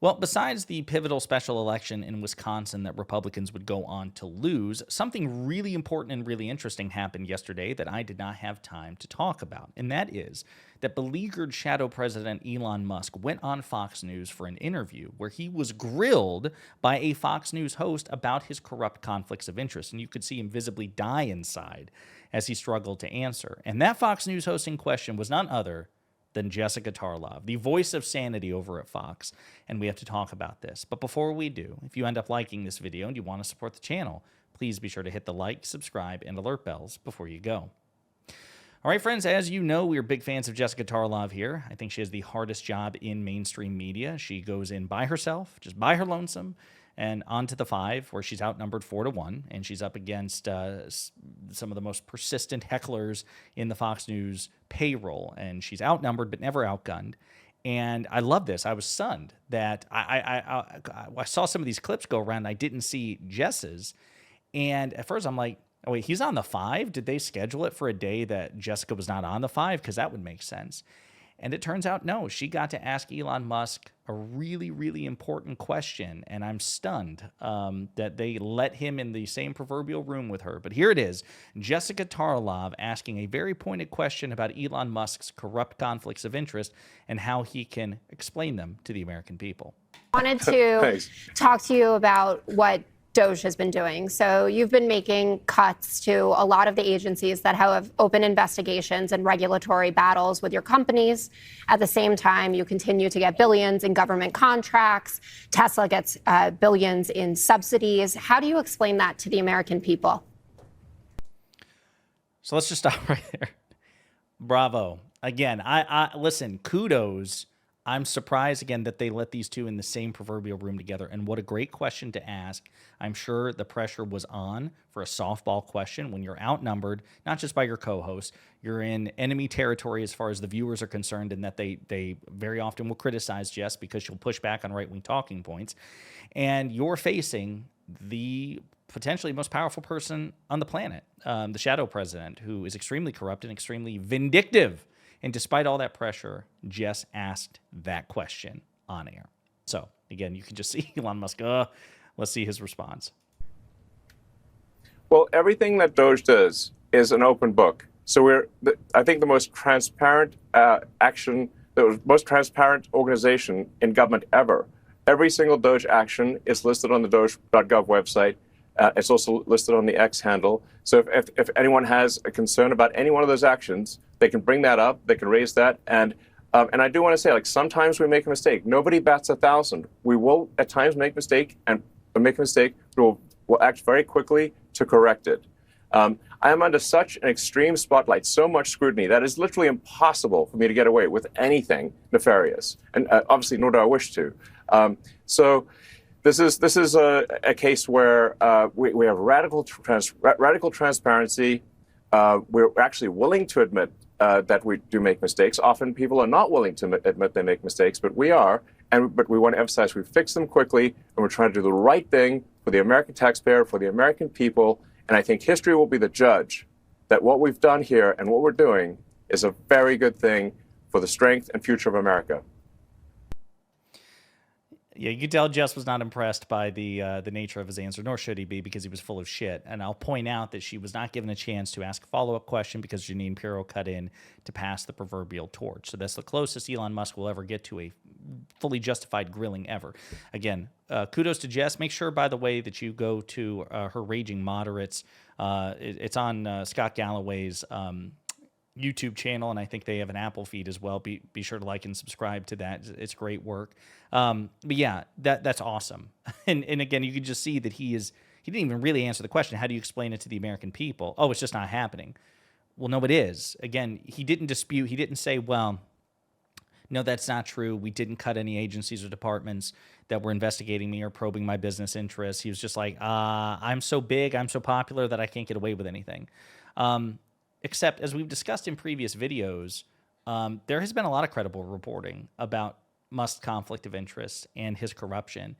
Well, besides the pivotal special election in Wisconsin that Republicans would go on to lose, something really important and really interesting happened yesterday that I did not have time to talk about. And that is that beleaguered shadow president Elon Musk went on Fox News for an interview where he was grilled by a Fox News host about his corrupt conflicts of interest. And you could see him visibly die inside as he struggled to answer. And that Fox News host in question was none other than Jessica Tarlov, the voice of sanity over at Fox, and we have to talk about this. But before we do, if you end up liking this video and you want to support the channel, please be sure to hit the like, subscribe, and alert bells before you go. All right, friends, as you know, we're big fans of Jessica Tarlov here. I think she has the hardest job in mainstream media. She goes in by herself, just by her lonesome, and on to the 5, where she's outnumbered 4-1, and she's up against some of the most persistent hecklers in the Fox News payroll, and she's outnumbered but never outgunned. And I love this. I was stunned that I saw some of these clips go around, and I didn't see Jess's, and at first I'm like, oh, wait, he's on the 5? Did they schedule it for a day that Jessica was not on the 5? Because that would make sense. And it turns out, no, she got to ask Elon Musk a really, really important question. And I'm stunned that they let him in the same proverbial room with her. But here it is, Jessica Tarlov asking a very pointed question about Elon Musk's corrupt conflicts of interest and how he can explain them to the American people. I wanted to talk to you about what DOGE has been doing. So you've been making cuts to a lot of the agencies that have open investigations and regulatory battles with your companies. At the same time, you continue to get billions in government contracts. Tesla gets billions in subsidies. How do you explain that to the American people? So let's just stop right there. Bravo. Again, I listen, kudos. I'm surprised, again, that they let these two in the same proverbial room together. And what a great question to ask. I'm sure the pressure was on for a softball question when you're outnumbered, not just by your co-host. You're in enemy territory as far as the viewers are concerned, and that they very often will criticize Jess because she'll push back on right-wing talking points. And you're facing the potentially most powerful person on the planet, the shadow president, who is extremely corrupt and extremely vindictive. And despite all that pressure, Jess asked that question on air. So, again, you can just see Elon Musk. Let's see his response. Well, everything that DOGE does is an open book. So I think the most transparent the most transparent organization in government ever. Every single DOGE action is listed on the doge.gov website. It's also listed on the X handle. So if anyone has a concern about any one of those actions, they can bring that up. They can raise that. And I do want to say, like, sometimes we make a mistake. Nobody bats 1,000. We will at times make a mistake, but we'll act very quickly to correct it. I am under such an extreme spotlight, so much scrutiny, that it's literally impossible for me to get away with anything nefarious. And obviously, nor do I wish to. So this is a case where we have radical transparency. We're actually willing to admit that we do make mistakes. Often people are not willing to admit they make mistakes, but we are. But we want to emphasize we fix them quickly, and we're trying to do the right thing for the American taxpayer, for the American people. And I think history will be the judge that what we've done here and what we're doing is a very good thing for the strength and future of America. Yeah, you could tell Jess was not impressed by the nature of his answer, nor should he be, because he was full of shit. And I'll point out that she was not given a chance to ask a follow-up question because Janine Pirro cut in to pass the proverbial torch. So that's the closest Elon Musk will ever get to a fully justified grilling ever. Again, kudos to Jess. Make sure, by the way, that you go to her Raging Moderates. It's on Scott Galloway's YouTube channel, and I think they have an Apple feed as well. Be sure to like and subscribe to that. It's great work. But yeah, that's awesome. And again, you can just see that he didn't even really answer the question. How do you explain it to the American people? Oh, it's just not happening. Well, no, it is. Again, he didn't dispute. He didn't say, well, no, that's not true. We didn't cut any agencies or departments that were investigating me or probing my business interests. He was just like, I'm so big, I'm so popular that I can't get away with anything. Except, as we've discussed in previous videos, there has been a lot of credible reporting about Musk's conflict of interest and his corruption.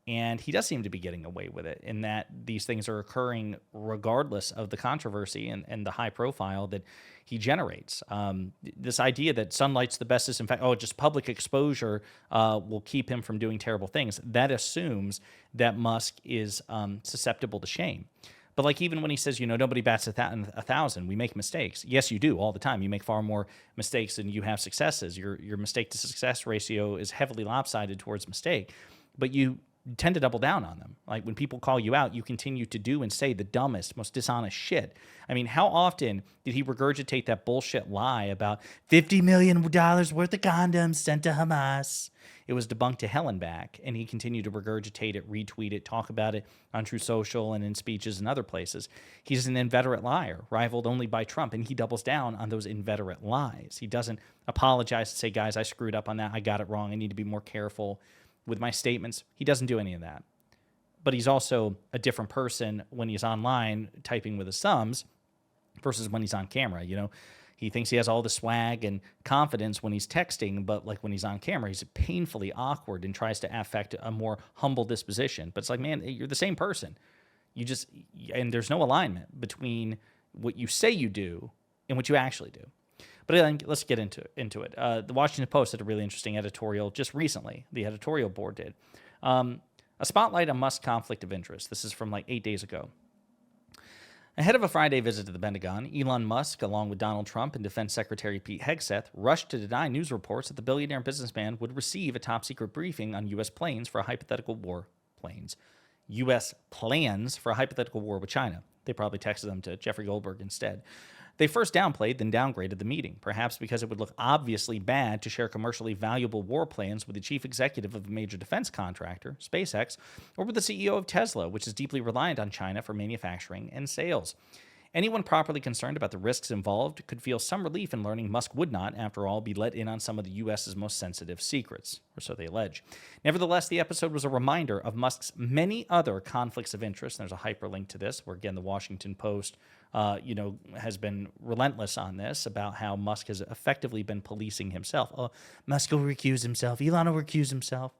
And he does seem to be getting away with it in that these things are occurring regardless of the controversy and the high profile that he generates. This idea that sunlight's the best disinfectant, just public exposure will keep him from doing terrible things, that assumes that Musk is susceptible to shame. But like even when he says, nobody bats a thousand, we make mistakes. Yes, you do all the time. You make far more mistakes than you have successes. Your mistake to success ratio is heavily lopsided towards mistake, but you tend to double down on them. Like when people call you out, you continue to do and say the dumbest, most dishonest shit. I mean, how often did he regurgitate that bullshit lie about $50 million worth of condoms sent to Hamas? It was debunked to hell and back, and he continued to regurgitate it, retweet it, talk about it on True Social and in speeches and other places. He's an inveterate liar, rivaled only by Trump, and he doubles down on those inveterate lies. He doesn't apologize and say, guys, I screwed up on that. I got it wrong. I need to be more careful with my statements. He doesn't do any of that. But he's also a different person when he's online typing with his thumbs versus when he's on camera. He thinks he has all the swag and confidence when he's texting, but like when he's on camera, he's painfully awkward and tries to affect a more humble disposition. But it's like, man, you're the same person. And there's no alignment between what you say you do and what you actually do. But let's get into it. The Washington Post had a really interesting editorial just recently. The editorial board did. A spotlight on Musk's conflict of interest. This is from like 8 days ago. Ahead of a Friday visit to the Pentagon, Elon Musk, along with Donald Trump and Defense Secretary Pete Hegseth, rushed to deny news reports that the billionaire businessman would receive a top-secret briefing on U.S. plans for a hypothetical war. U.S. plans for a hypothetical war with China. They probably texted them to Jeffrey Goldberg instead. They first downplayed, then downgraded the meeting, perhaps because it would look obviously bad to share commercially valuable war plans with the chief executive of a major defense contractor, SpaceX, or with the CEO of Tesla, which is deeply reliant on China for manufacturing and sales. Anyone properly concerned about the risks involved could feel some relief in learning Musk would not, after all, be let in on some of the U.S.'s most sensitive secrets, or so they allege. Nevertheless, the episode was a reminder of Musk's many other conflicts of interest. There's a hyperlink to this, where, again, the Washington Post has been relentless on this about how Musk has effectively been policing himself. Musk will recuse himself. Elon will recuse himself.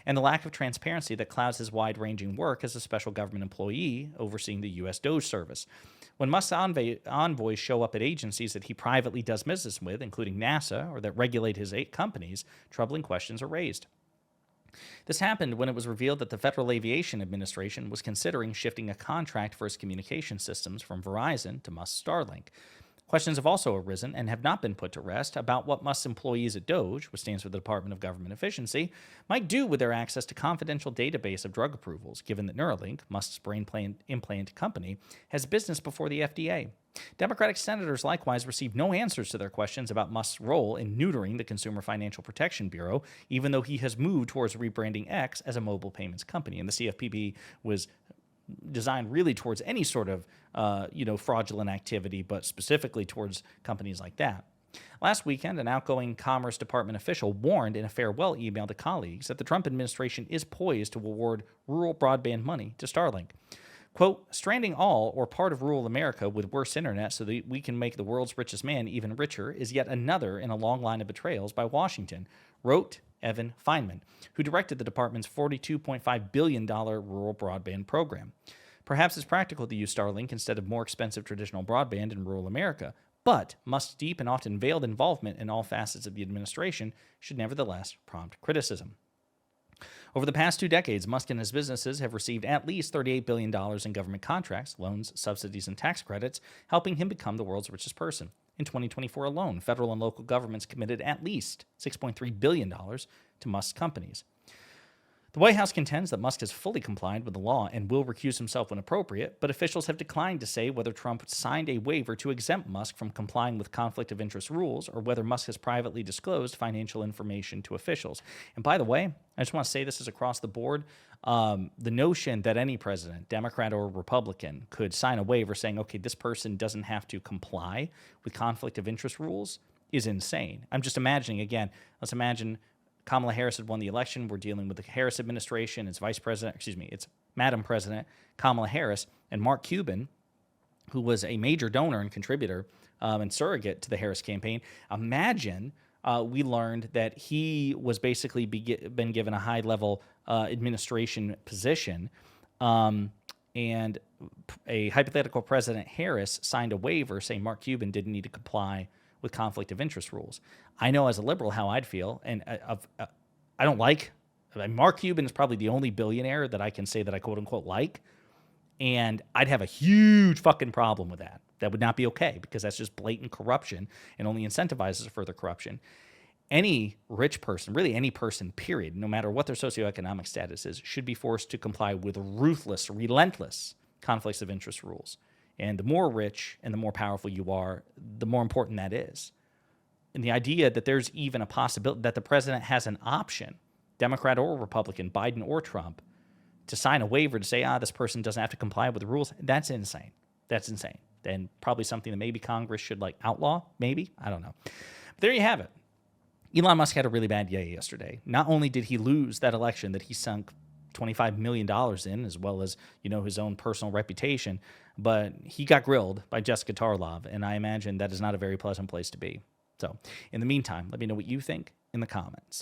And the lack of transparency that clouds his wide-ranging work as a special government employee overseeing the U.S. DOGE service. When Musk's envoys show up at agencies that he privately does business with, including NASA, or that regulate his 8 companies, troubling questions are raised. This happened when it was revealed that the Federal Aviation Administration was considering shifting a contract for its communication systems from Verizon to Musk's Starlink. Questions have also arisen and have not been put to rest about what Musk's employees at DOGE, which stands for the Department of Government Efficiency, might do with their access to confidential database of drug approvals, given that Neuralink, Musk's brain implant company, has business before the FDA. Democratic senators likewise received no answers to their questions about Musk's role in neutering the Consumer Financial Protection Bureau, even though he has moved towards rebranding X as a mobile payments company. And the CFPB was designed really towards any sort of fraudulent activity, but specifically towards companies like that. Last weekend, an outgoing Commerce Department official warned in a farewell email to colleagues that the Trump administration is poised to award rural broadband money to Starlink. Quote, stranding all or part of rural America with worse internet so that we can make the world's richest man even richer is yet another in a long line of betrayals by Washington, wrote Evan Feinman, who directed the department's $42.5 billion rural broadband program. Perhaps it's practical to use Starlink instead of more expensive traditional broadband in rural America, but Musk's deep and often veiled involvement in all facets of the administration should nevertheless prompt criticism. Over the past 2 decades, Musk and his businesses have received at least $38 billion in government contracts, loans, subsidies, and tax credits, helping him become the world's richest person. In 2024 alone, federal and local governments committed at least $6.3 billion to Musk's companies. The White House contends that Musk has fully complied with the law and will recuse himself when appropriate, but officials have declined to say whether Trump signed a waiver to exempt Musk from complying with conflict of interest rules or whether Musk has privately disclosed financial information to officials. And by the way, I just want to say this is across the board. The notion that any president, Democrat or Republican, could sign a waiver saying, okay, this person doesn't have to comply with conflict of interest rules is insane. I'm just imagining, again, let's imagine Kamala Harris had won the election. We're dealing with the Harris administration. It's it's Madam President Kamala Harris and Mark Cuban, who was a major donor and contributor and surrogate to the Harris campaign. Imagine we learned that he was basically been given a high-level administration position, and a hypothetical President Harris signed a waiver saying Mark Cuban didn't need to comply with conflict of interest rules. I know as a liberal how I'd feel, and I don't like. Mark Cuban is probably the only billionaire that I can say that I quote unquote like, and I'd have a huge fucking problem with that. That would not be okay because that's just blatant corruption and only incentivizes further corruption. Any rich person, really any person, period, no matter what their socioeconomic status is, should be forced to comply with ruthless, relentless conflicts of interest rules. And the more rich and the more powerful you are, the more important that is. And the idea that there's even a possibility that the president has an option, Democrat or Republican, Biden or Trump, to sign a waiver to say, this person doesn't have to comply with the rules, that's insane. That's insane. And probably something that maybe Congress should outlaw, maybe. I don't know. But there you have it. Elon Musk had a really bad day yesterday. Not only did he lose that election that he sunk $25 million in, as well as, his own personal reputation, but he got grilled by Jessica Tarlov, and I imagine that is not a very pleasant place to be. So, in the meantime, let me know what you think in the comments.